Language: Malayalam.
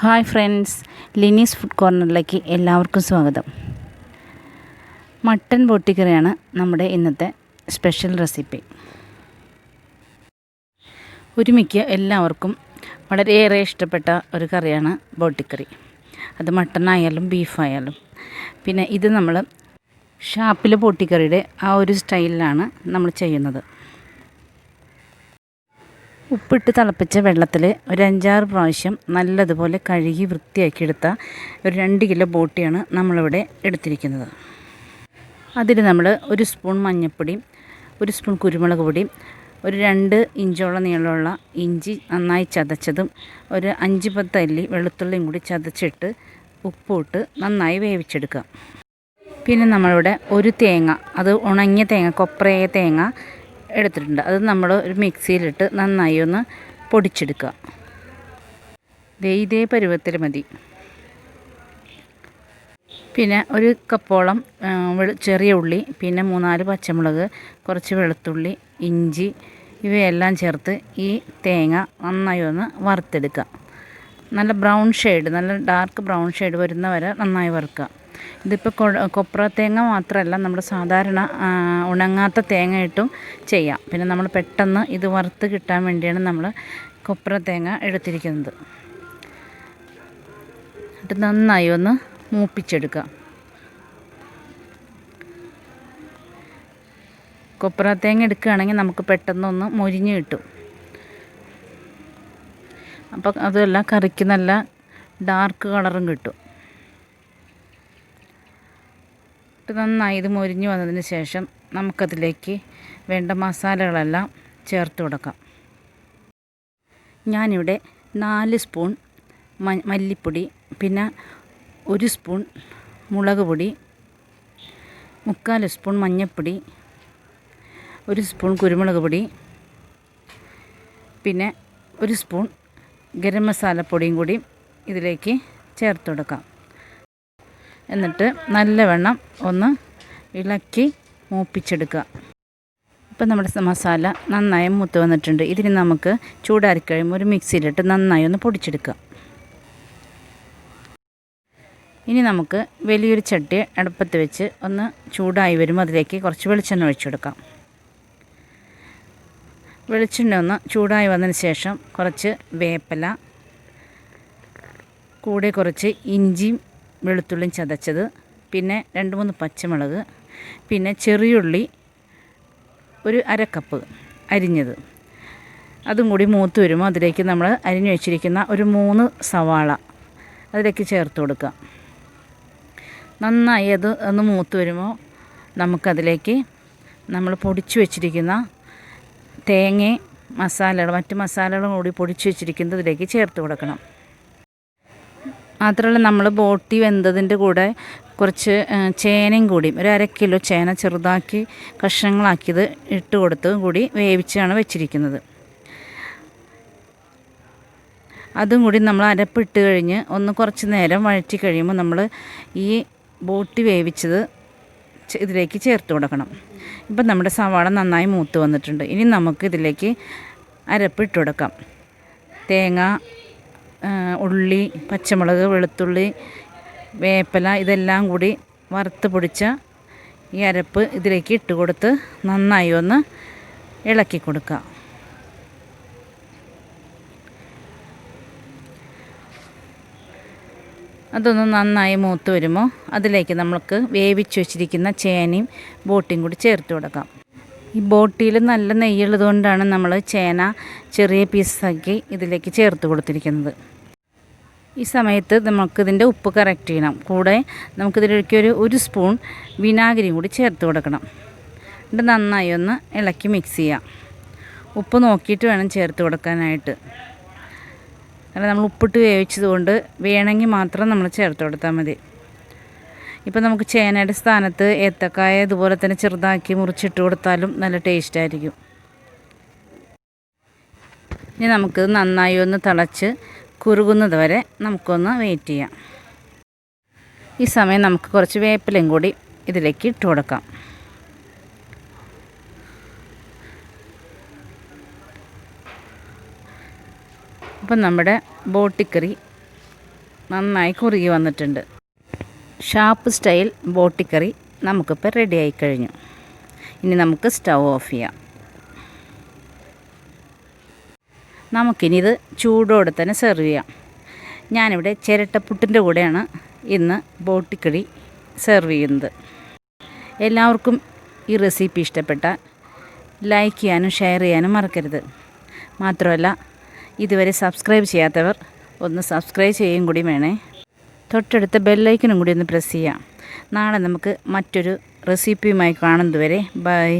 ഹായ് ഫ്രണ്ട്സ്, ലിനീസ് ഫുഡ് കോർണറിലേക്ക് എല്ലാവർക്കും സ്വാഗതം. മട്ടൻ ബോട്ടി കറിയാണ് നമ്മുടെ ഇന്നത്തെ സ്പെഷ്യൽ റെസിപ്പി. ഒരുമിക്ക് എല്ലാവർക്കും വളരെയേറെ ഇഷ്ടപ്പെട്ട ഒരു കറിയാണ് ബോട്ടിക്കറി. അത് മട്ടനായാലും ബീഫായാലും. പിന്നെ ഇത് നമ്മൾ ഷാപ്പിലെ ബോട്ടിക്കറിയുടെ ആ ഒരു സ്റ്റൈലിലാണ് നമ്മൾ ചെയ്യുന്നത്. ഉപ്പിട്ട് തിളപ്പിച്ച വെള്ളത്തിൽ ഒരു 5-6 പ്രാവശ്യം നല്ലതുപോലെ കഴുകി വൃത്തിയാക്കിയെടുത്ത ഒരു 2 കിലോ ബോട്ടിയാണ് നമ്മളിവിടെ എടുത്തിരിക്കുന്നത്. അതിൽ നമ്മൾ 1 സ്പൂൺ മഞ്ഞൾപ്പൊടി, 1 സ്പൂൺ കുരുമുളക് പൊടി, ഒരു 2 ഇഞ്ചോളം നീളമുള്ള ഇഞ്ചി നന്നായി ചതച്ചതും, ഒരു 5-10 അല്ലി വെളുത്തുള്ളിയും കൂടി ചതച്ചിട്ട് ഉപ്പിട്ട് നന്നായി വേവിച്ചെടുക്കുക. പിന്നെ നമ്മളിവിടെ ഒരു തേങ്ങ, അത് ഉണങ്ങിയ തേങ്ങ, കൊപ്രയായ തേങ്ങ എടുത്തിട്ടുണ്ട്. അത് നമ്മൾ ഒരു മിക്സിയിലിട്ട് നന്നായി ഒന്ന് പൊടിച്ചെടുക്കുക. ഇതേ പരുവത്തിൽ മതി. പിന്നെ ഒരു കപ്പോളം ചെറിയ ഉള്ളി, പിന്നെ 3-4 പച്ചമുളക്, കുറച്ച് വെളുത്തുള്ളി, ഇഞ്ചി ഇവയെല്ലാം ചേർത്ത് ഈ തേങ്ങ നന്നായി ഒന്ന് വറുത്തെടുക്കുക. നല്ല ബ്രൗൺ ഷെയ്ഡ്, നല്ല ഡാർക്ക് ബ്രൗൺ ഷെയ്ഡ് വരുന്ന വരെ നന്നായി വറുക്കുക. ഇതിപ്പോൾ കൊപ്ര തേങ്ങ മാത്രമല്ല, നമ്മൾ സാധാരണ ഉണങ്ങാത്ത തേങ്ങ ഇട്ടും ചെയ്യാം. പിന്നെ നമ്മൾ പെട്ടെന്ന് ഇത് വറുത്ത് കിട്ടാൻ വേണ്ടിയാണ് നമ്മൾ കൊപ്ര തേങ്ങ എടുത്തിരിക്കുന്നത്. എന്നിട്ട് നന്നായി ഒന്ന് മൂപ്പിച്ചെടുക്കുക. കൊപ്ര തേങ്ങ എടുക്കുകയാണെങ്കിൽ നമുക്ക് പെട്ടെന്നൊന്ന് മൊരിഞ്ഞ് കിട്ടും. അപ്പം അതുമല്ല, കറിക്ക് നല്ല ഡാർക്ക് കളറും കിട്ടും. നന്നായി ഇത് മൊരിഞ്ഞ് വന്നതിന് ശേഷം നമുക്കതിലേക്ക് വേണ്ട മസാലകളെല്ലാം ചേർത്ത് കൊടുക്കാം. ഞാനിവിടെ 4 സ്പൂൺ മല്ലിപ്പൊടി, പിന്നെ 1 സ്പൂൺ മുളക് പൊടി, 3/4 സ്പൂൺ മഞ്ഞൾപ്പൊടി, 1 സ്പൂൺ കുരുമുളക് പൊടി, പിന്നെ 1 സ്പൂൺ ഗരം മസാലപ്പൊടിയും കൂടി ഇതിലേക്ക് ചേർത്ത് കൊടുക്കാം. എന്നിട്ട് നല്ലവണ്ണം ഒന്ന് ഇളക്കി മൂപ്പിച്ചെടുക്കുക. ഇപ്പം നമ്മുടെ മസാല നന്നായി മൂത്ത് വന്നിട്ടുണ്ട്. ഇതിന് നമുക്ക് ചൂടാറി കഴിയുമ്പോൾ ഒരു മിക്സിയിലിട്ട് നന്നായി ഒന്ന് പൊടിച്ചെടുക്കുക. ഇനി നമുക്ക് വലിയൊരു ചട്ടി അടുപ്പത്ത് വെച്ച് ഒന്ന് ചൂടായി വരുമ്പോൾ അതിലേക്ക് കുറച്ച് വെളിച്ചെണ്ണ ഒഴിച്ചെടുക്കാം. വെളിച്ചെണ്ണ ഒന്ന് ചൂടായി വന്നതിന് ശേഷം കുറച്ച് വേപ്പില, കൂടെ കുറച്ച് ഇഞ്ചിയും വെളുത്തുള്ളിയും ചതച്ചത്, പിന്നെ 2-3 പച്ചമുളക്, പിന്നെ ചെറിയുള്ളി ഒരു 1/2 കപ്പ് അരിഞ്ഞത്, അതും കൂടി മൂത്ത് വരുമ്പോൾ അതിലേക്ക് നമ്മൾ അരിഞ്ഞു വെച്ചിരിക്കുന്ന ഒരു 3 സവാള അതിലേക്ക് ചേർത്ത് കൊടുക്കുക. നന്നായി അത് ഒന്ന് മൂത്ത് വരുമ്പോൾ നമുക്കതിലേക്ക് നമ്മൾ പൊടിച്ചു വെച്ചിരിക്കുന്ന തേങ്ങയും മറ്റ് മസാലകളും കൂടി പൊടിച്ചു വെച്ചിരിക്കുന്നത് ഇതിലേക്ക് ചേർത്ത് കൊടുക്കണം. മാത്രമല്ല, നമ്മൾ ബോട്ടി വെന്തതിൻ്റെ കൂടെ കുറച്ച് ചേനയും കൂടി, ഒരു 1/2 കിലോ ചേന ചെറുതാക്കി കഷ്ണങ്ങളാക്കിയത് ഇട്ട് കൊടുത്ത് കൂടി വേവിച്ചാണ് വെച്ചിരിക്കുന്നത്. അതും കൂടി നമ്മൾ അരപ്പിട്ട് കഴിഞ്ഞ് ഒന്ന് കുറച്ച് നേരം വഴറ്റി കഴിയുമ്പോൾ നമ്മൾ ഈ ബോട്ടി വേവിച്ചത് ഇതിലേക്ക് ചേർത്ത് കൊടുക്കണം. ഇപ്പം നമ്മുടെ സവാള നന്നായി മൂത്ത് വന്നിട്ടുണ്ട്. ഇനി നമുക്ക് ഇതിലേക്ക് അരപ്പിട്ട് കൊടുക്കാം. തേങ്ങ, ഉള്ളി, പച്ചമുളക്, വെളുത്തുള്ളി, വേപ്പില ഇതെല്ലാം കൂടി വറുത്ത് പൊടിച്ച ഈ അരപ്പ് ഇതിലേക്ക് ഇട്ട് കൊടുത്ത് നന്നായി ഒന്ന് ഇളക്കി കൊടുക്കുക. അതൊന്ന് നന്നായി മൂത്ത് വരുമ്പോൾ അതിലേക്ക് നമുക്ക് വേവിച്ച് വെച്ചിരിക്കുന്ന ചേനയും ബോട്ടിയും കൂടി ചേർത്ത് കൊടുക്കാം. ഈ ബോട്ടിയിൽ നല്ല നെയ്യുള്ളത് കൊണ്ടാണ് നമ്മൾ ചേന ചെറിയ പീസാക്കി ഇതിലേക്ക് ചേർത്ത് കൊടുത്തിരിക്കുന്നത്. ഈ സമയത്ത് നമുക്കിതിൻ്റെ ഉപ്പ് കറക്റ്റ് ചെയ്യണം. കൂടെ നമുക്കിതിലേക്ക് ഒരു സ്പൂൺ വിനാഗിരിയും കൂടി ചേർത്ത് കൊടുക്കണം. എന്നിട്ട് നന്നായി ഒന്ന് ഇളക്കി മിക്സ് ചെയ്യാം. ഉപ്പ് നോക്കിയിട്ട് വേണം ചേർത്ത് കൊടുക്കാനായിട്ട്. കാരണം നമ്മൾ ഉപ്പിട്ട് വേവിച്ചത് കൊണ്ട് വേണമെങ്കിൽ മാത്രം നമ്മൾ ചേർത്ത് കൊടുത്താൽ മതി. ഇപ്പം നമുക്ക് ചേനയുടെ സ്ഥാനത്ത് ഏത്തക്കായ ഇതുപോലെ തന്നെ ചെറുതാക്കി മുറിച്ചിട്ട് കൊടുത്താലും നല്ല ടേസ്റ്റായിരിക്കും. ഇനി നമുക്ക് നന്നായി ഒന്ന് തിളച്ച് കുറുകുന്നത് വരെ നമുക്കൊന്ന് വെയിറ്റ് ചെയ്യാം. ഈ സമയം നമുക്ക് കുറച്ച് വേപ്പിലയും കൂടി ഇതിലേക്ക് ഇട്ട് കൊടുക്കാം. അപ്പം നമ്മുടെ ബോട്ടിക്കറി നന്നായി കുറുകി വന്നിട്ടുണ്ട്. ഷാപ്പ് സ്റ്റൈൽ ബോട്ടി കറി നമുക്കിപ്പോൾ റെഡി ആയി കഴിഞ്ഞു. ഇനി നമുക്ക് സ്റ്റൗ ഓഫ് ചെയ്യാം. നമുക്കിനി ഇത് ചൂടോടെ തന്നെ സെർവ് ചെയ്യാം. ഞാനിവിടെ ചിരട്ടപ്പുട്ടിൻ്റെ കൂടെയാണ് ഇന്ന് ബോട്ടിക്കറി സെർവ് ചെയ്യുന്നത്. എല്ലാവർക്കും ഈ റെസിപ്പി ഇഷ്ടപ്പെട്ടാൽ ലൈക്ക് ചെയ്യാനും ഷെയർ ചെയ്യാനും മറക്കരുത്. മാത്രമല്ല ഇതുവരെ സബ്സ്ക്രൈബ് ചെയ്യാത്തവർ ഒന്ന് സബ്സ്ക്രൈബ് ചെയ്യുകയും കൂടി വേണേ. തൊട്ടടുത്ത ബെല്ലൈക്കനും കൂടി ഒന്ന് പ്രസ് ചെയ്യാം. നാളെ നമുക്ക് മറ്റൊരു റെസിപ്പിയുമായി കാണുന്നതുവരെ ബൈ.